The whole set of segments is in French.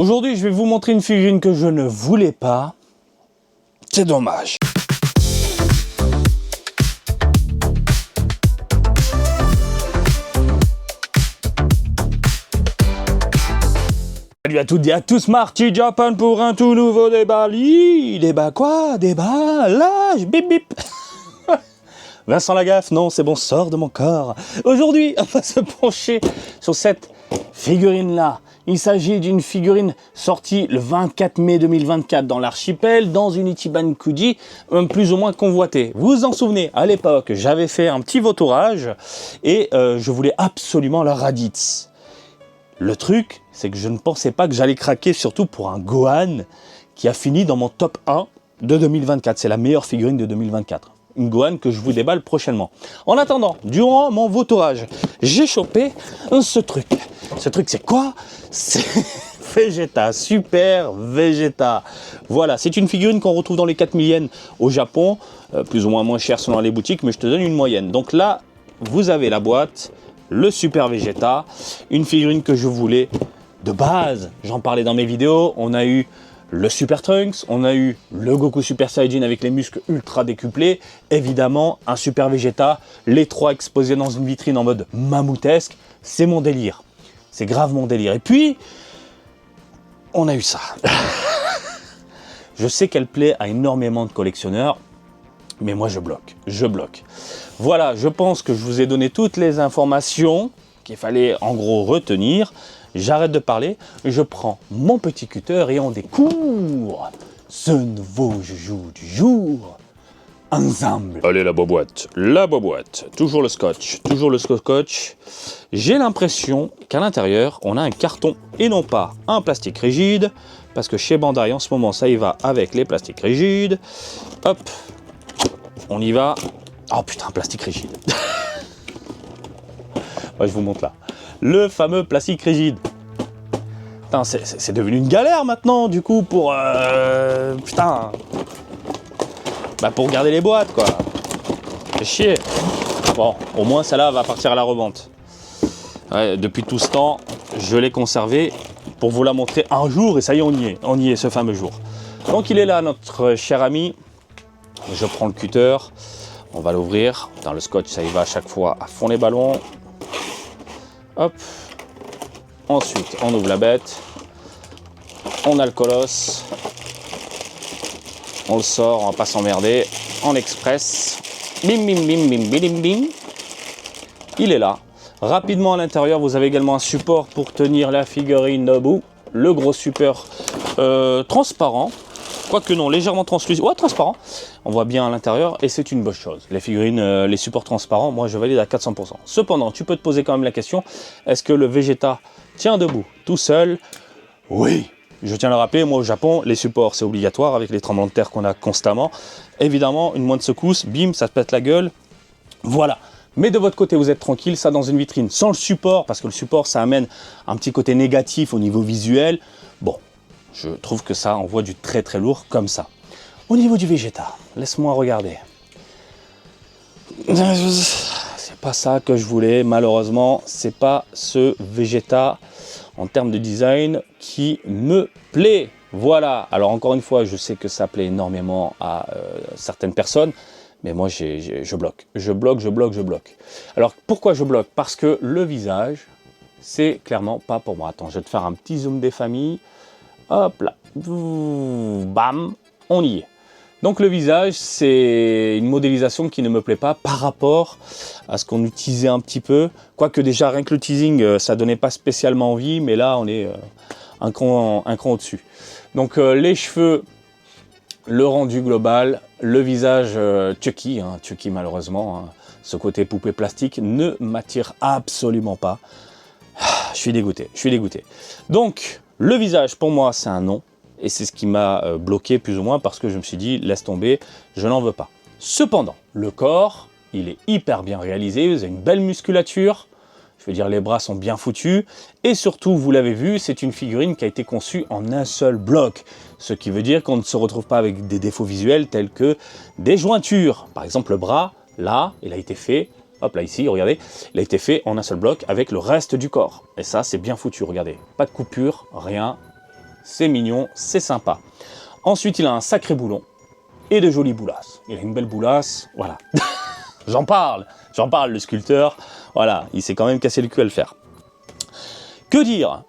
Aujourd'hui, je vais vous montrer une figurine que je ne voulais pas. C'est dommage. Salut à toutes et à tous, Marty Japan pour un tout nouveau débat. Débat quoi? Débat l'âge, bip bip. Vincent Lagaffe, non, c'est bon, sors de mon corps. Aujourd'hui, on va se pencher sur cette figurine-là. Il s'agit d'une figurine sortie le 24 mai 2024 dans l'archipel, dans une Ichiban Kuji, plus ou moins convoitée. Vous vous en souvenez, à l'époque, j'avais fait un petit vautourage et je voulais absolument la Raditz. Le truc, c'est que je ne pensais pas que j'allais craquer, surtout pour un Gohan qui a fini dans mon top 1 de 2024. C'est la meilleure figurine de 2024. Une Gohan que je vous déballe prochainement. En attendant, durant mon vautourage, j'ai chopé ce truc. Ce truc, c'est quoi? C'est Vegeta, Super Vegeta. Voilà, c'est une figurine qu'on retrouve dans les 4000 yens au Japon, plus ou moins cher selon les boutiques, mais je te donne une moyenne. Donc là, vous avez la boîte, le Super Vegeta, une figurine que je voulais de base. J'en parlais dans mes vidéos, on a eu le Super Trunks, on a eu le Goku Super Saiyajin avec les muscles ultra décuplés, évidemment un Super Vegeta, les trois exposés dans une vitrine en mode mammouthesque, c'est mon délire. C'est grave mon délire. Et puis, on a eu ça. Je sais qu'elle plaît à énormément de collectionneurs, mais moi je bloque, je bloque. Voilà, je pense que je vous ai donné toutes les informations qu'il fallait en gros retenir. J'arrête de parler, je prends mon petit cutter et on découvre ce nouveau joujou du jour. Ensemble. Allez, la boîte, toujours le scotch. J'ai l'impression qu'à l'intérieur, on a un carton et non pas un plastique rigide, parce que chez Bandai, en ce moment, ça y va avec les plastiques rigides. Hop, on y va. Oh putain, plastique rigide. Ouais, je vous montre là. Le fameux plastique rigide. Putain, c'est devenu une galère maintenant, du coup, pour... putain... Bah pour garder les boîtes, quoi. C'est chier. Bon, au moins, celle-là va partir à la revente. Ouais, depuis tout ce temps, je l'ai conservée pour vous la montrer un jour, et ça y est, on y est, ce fameux jour. Donc, il est là, notre cher ami. Je prends le cutter. On va l'ouvrir. Dans le scotch, ça y va à chaque fois à fond les ballons. Hop. Ensuite, on ouvre la bête. On a le colosse. On le sort, on va pas s'emmerder. En express. Bim, bim, bim, bim, bim, bim. Il est là. Rapidement à l'intérieur, vous avez également un support pour tenir la figurine debout. Le gros support transparent. Quoique non, légèrement translucide. Ouais, transparent. On voit bien à l'intérieur et c'est une bonne chose. Les figurines, les supports transparents, moi je valide à 400%. Cependant, tu peux te poser quand même la question, est-ce que le Vegeta tient debout tout seul? Oui. Je tiens à le rappeler, moi au Japon, les supports c'est obligatoire avec les tremblements de terre qu'on a constamment. Évidemment, une moindre secousse, bim, ça se pète la gueule. Voilà. Mais de votre côté, vous êtes tranquille, ça dans une vitrine sans le support, parce que le support ça amène un petit côté négatif au niveau visuel. Bon. Je trouve que ça envoie du très très lourd comme ça. Au niveau du Vegeta, laisse-moi regarder. C'est pas ça que je voulais, malheureusement. C'est pas ce Vegeta en termes de design qui me plaît. Voilà. Alors encore une fois, je sais que ça plaît énormément à certaines personnes. Mais moi, je bloque. Je bloque. Alors pourquoi je bloque? Parce que le visage, c'est clairement pas pour moi. Attends, je vais te faire un petit zoom des familles. Hop là, bam, on y est. Donc le visage, c'est une modélisation qui ne me plaît pas par rapport à ce qu'on utilisait un petit peu. Quoique déjà, rien que le teasing, ça donnait pas spécialement envie, mais là, on est un cran au-dessus. Donc les cheveux, le rendu global, le visage Chucky, Chucky malheureusement, ce côté poupée plastique ne m'attire absolument pas. Je suis dégoûté. Donc, le visage, pour moi, c'est un non. Et c'est ce qui m'a bloqué plus ou moins parce que je me suis dit, laisse tomber, je n'en veux pas. Cependant, le corps, il est hyper bien réalisé. Vous avez une belle musculature. Je veux dire, les bras sont bien foutus. Et surtout, vous l'avez vu, c'est une figurine qui a été conçue en un seul bloc. Ce qui veut dire qu'on ne se retrouve pas avec des défauts visuels tels que des jointures. Par exemple, le bras, là, il a été fait... Hop là ici, regardez, il a été fait en un seul bloc avec le reste du corps. Et ça, c'est bien foutu, regardez. Pas de coupure, rien. c'est mignon, c'est sympa. Ensuite, il a un sacré boulon et de jolies boulasses. Il a une belle boulasse, voilà. J'en parle, le sculpteur. Voilà, il s'est quand même cassé le cul à le faire. Que dire?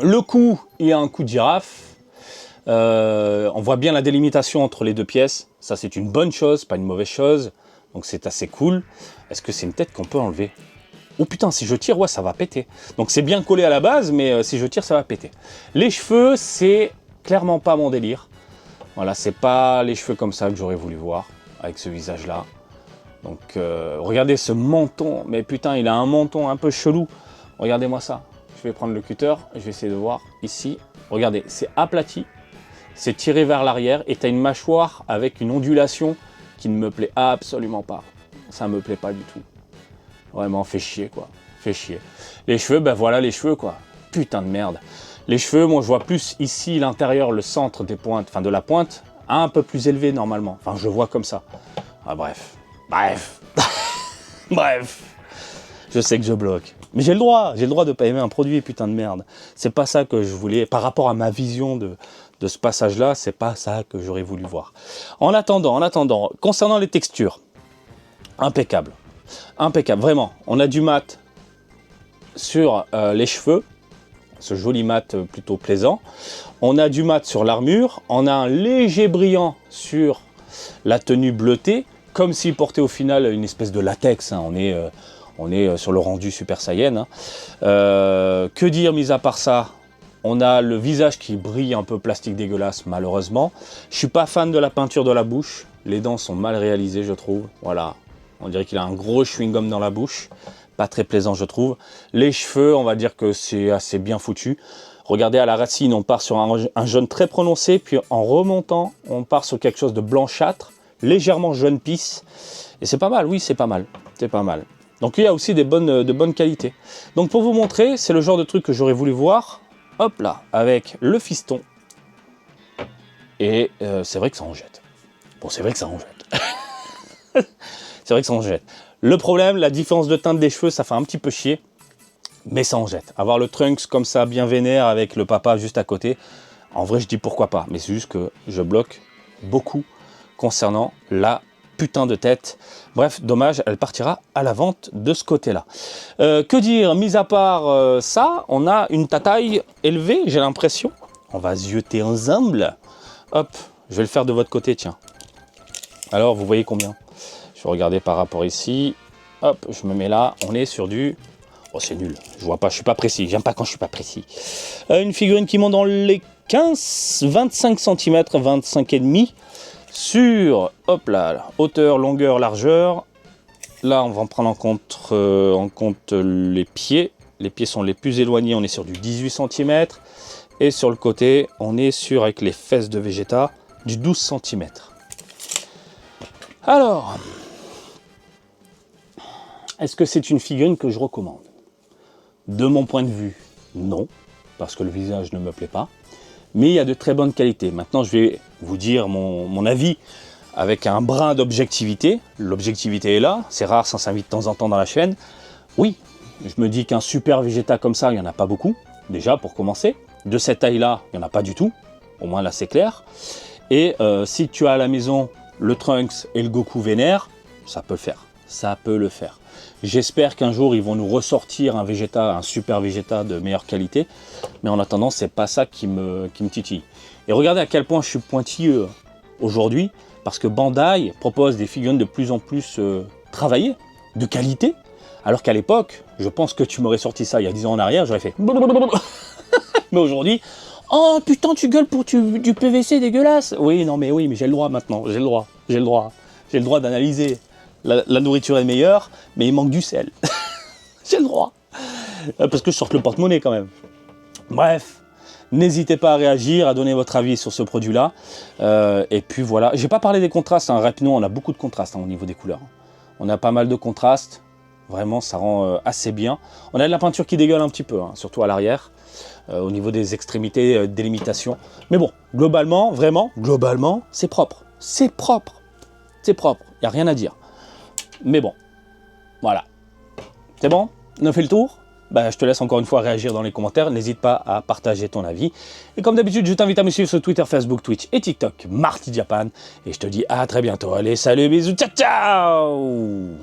Le cou, il y a un cou de girafe. On voit bien la délimitation entre les deux pièces. Ça, c'est une bonne chose, pas une mauvaise chose. Donc, c'est assez cool. Est-ce que c'est une tête qu'on peut enlever? Oh putain, si je tire, ouais, ça va péter. Donc, c'est bien collé à la base, mais si je tire, ça va péter. Les cheveux, c'est clairement pas mon délire. Voilà, c'est pas les cheveux comme ça que j'aurais voulu voir, avec ce visage-là. Donc, regardez ce menton. Mais putain, il a un menton un peu chelou. Regardez-moi ça. Je vais prendre le cutter, je vais essayer de voir ici. Regardez, c'est aplati, c'est tiré vers l'arrière et tu as une mâchoire avec une ondulation qui ne me plaît absolument pas. Ça me plaît pas du tout. Vraiment, fait chier quoi. Fait chier. Les cheveux, ben voilà les cheveux quoi. Putain de merde. Les cheveux, moi je vois plus ici l'intérieur, le centre des pointes, enfin de la pointe, un peu plus élevé normalement. Enfin, je vois comme ça. Ah bref. Bref. Je sais que je bloque. Mais j'ai le droit de pas aimer un produit, putain de merde. C'est pas ça que je voulais, par rapport à ma vision de ce passage-là, c'est pas ça que j'aurais voulu voir. En attendant, concernant les textures, impeccable, vraiment. On a du mat sur les cheveux, ce joli mat plutôt plaisant. On a du mat sur l'armure, on a un léger brillant sur la tenue bleutée, comme s'il portait au final une espèce de latex, hein. On est sur le rendu Super Saiyan. Hein. Que dire, mis à part ça? On a le visage qui brille un peu plastique dégueulasse, malheureusement. Je suis pas fan de la peinture de la bouche. Les dents sont mal réalisées, je trouve. Voilà. On dirait qu'il a un gros chewing-gum dans la bouche. Pas très plaisant, je trouve. Les cheveux, on va dire que c'est assez bien foutu. Regardez, à la racine, on part sur un jaune très prononcé. Puis en remontant, on part sur quelque chose de blanchâtre, légèrement jaune pisse. Et c'est pas mal, oui, c'est pas mal. C'est pas mal. Donc il y a aussi de bonnes qualités. Donc pour vous montrer, c'est le genre de truc que j'aurais voulu voir, hop là, avec le fiston. Et c'est vrai que ça en jette. Bon, c'est vrai que ça en jette. C'est vrai que ça en jette. Le problème, la différence de teinte des cheveux, ça fait un petit peu chier, mais ça en jette. Avoir le Trunks comme ça, bien vénère, avec le papa juste à côté, en vrai, je dis pourquoi pas. Mais c'est juste que je bloque beaucoup concernant la putain de tête. Bref, dommage, elle partira à la vente de ce côté-là. Que dire, mis à part ça, on a une taille élevée, j'ai l'impression. On va zioter ensemble. Hop, je vais le faire de votre côté, tiens. Alors, vous voyez combien? Je vais regarder par rapport ici. Hop, je me mets là. On est sur du... Oh, c'est nul. Je vois pas, je suis pas précis. J'aime pas quand je suis pas précis. Une figurine qui monte dans les 25 cm, 25 et demi. Sur, hop là, hauteur, longueur, largeur. Là, on va en prendre en compte les pieds. Les pieds sont les plus éloignés, on est sur du 18 cm. Et sur le côté, on est sur, avec les fesses de Vegeta, du 12 cm. Alors, est-ce que c'est une figurine que je recommande? De mon point de vue, non, parce que le visage ne me plaît pas. Mais il y a de très bonnes qualités. Maintenant, je vais vous dire mon avis avec un brin d'objectivité. L'objectivité est là, c'est rare, ça s'invite de temps en temps dans la chaîne. Oui, je me dis qu'un super Vegeta comme ça, il n'y en a pas beaucoup, déjà pour commencer. De cette taille-là, il n'y en a pas du tout, au moins là c'est clair. Et si tu as à la maison le Trunks et le Goku vénère, ça peut le faire, ça peut le faire. J'espère qu'un jour ils vont nous ressortir un Vegeta, un super Vegeta de meilleure qualité, mais en attendant c'est pas ça qui me titille. Et regardez à quel point je suis pointilleux aujourd'hui, parce que Bandai propose des figurines de plus en plus travaillées, de qualité, alors qu'à l'époque, je pense que tu m'aurais sorti ça il y a 10 ans en arrière, j'aurais fait... Mais aujourd'hui, oh putain tu gueules pour du PVC dégueulasse. Oui, non mais oui, mais j'ai le droit maintenant, j'ai le droit d'analyser. La nourriture est meilleure, mais il manque du sel. J'ai le droit. Parce que je sorte le porte-monnaie quand même. Bref, n'hésitez pas à réagir, à donner votre avis sur ce produit-là. Et puis voilà. J'ai pas parlé des contrastes. Hein. Rapidement, on a beaucoup de contrastes au niveau des couleurs. On a pas mal de contrastes. Vraiment, ça rend assez bien. On a de la peinture qui dégueule un petit peu, hein, surtout à l'arrière. Au niveau des extrémités, délimitation. Mais bon, globalement, c'est propre. C'est propre. C'est propre. Il n'y a rien à dire. Mais bon, voilà. C'est bon? On a fait le tour? bah, je te laisse encore une fois réagir dans les commentaires. N'hésite pas à partager ton avis. Et comme d'habitude, je t'invite à me suivre sur Twitter, Facebook, Twitch et TikTok, Marty Japan. Et je te dis à très bientôt. Allez, salut, bisous, ciao, ciao!